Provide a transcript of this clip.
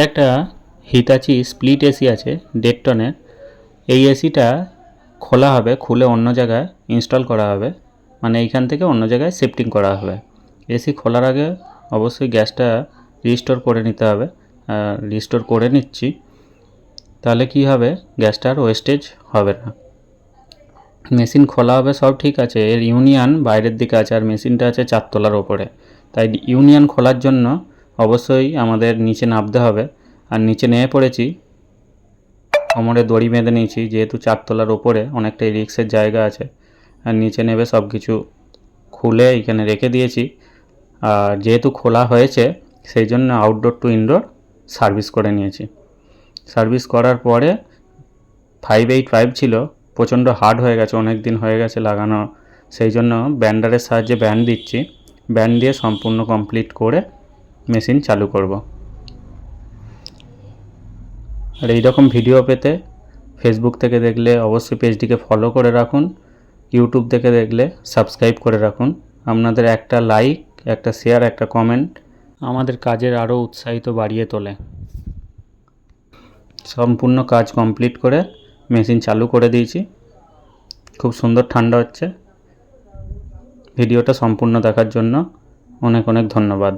একটা হিতাচি split AC আছে 1.5 টনের। এই এসিটা খোলা হবে, খুলে অন্য জায়গায় ইনস্টল করা হবে, মানে এইখান থেকে অন্য জায়গায় শিফটিং করা হবে। এসি খোলার আগে অবশ্যই গ্যাসটা রিস্টোর করে নিতে হবে। রিস্টোর করে নিচ্ছি, তাহলে কি হবে, গ্যাসটা আর ওয়েস্টেজ হবে না। মেশিন খোলা হবে, সব ঠিক আছে। এর ইউনিয়ন বাইরের দিকে আছে আর মেশিনটা আছে 4 তলার ওপরে, তাই ইউনিয়ন খোলার জন্য অবশ্যই আমাদের নিচে নামতে হবে। আর নিচে নেমে পড়েছি, কোমরে দড়ি বেঁধে নিয়েছি, যেহেতু 4 তলার ওপরে অনেকটাই রিক্সের জায়গা আছে। আর নিচে নেমে সব কিছু খুলে এখানে রেখে দিয়েছি। আর যেহেতু খোলা হয়েছে সেই জন্য আউটডোর টু ইনডোর সার্ভিস করে নিয়েছি। সার্ভিস করার পরে 585 ছিল, প্রচণ্ড হার্ড হয়ে গেছে, অনেক দিন হয়ে গেছে লাগানো, সেই জন্য ব্যান্ডারের সাহায্যে ব্যান্ড দিচ্ছি। ব্যান্ড দিয়ে সম্পূর্ণ কমপ্লিট করে মেশিন চালু করব। আর এই রকম ভিডিও পেতে ফেসবুক থেকে দেখলে অবশ্যই পেজটিকে ফলো করে রাখুন, ইউটিউব থেকে দেখলে সাবস্ক্রাইব করে রাখুন। আপনাদের একটা লাইক, একটা শেয়ার, একটা কমেন্ট আমাদের কাজের আরও উৎসাহিত বাড়িয়ে তোলে। সম্পূর্ণ কাজ কমপ্লিট করে মেশিন চালু করে দিয়েছি, খুব সুন্দর ঠান্ডা হচ্ছে। ভিডিওটা সম্পূর্ণ দেখার জন্য অনেক অনেক ধন্যবাদ।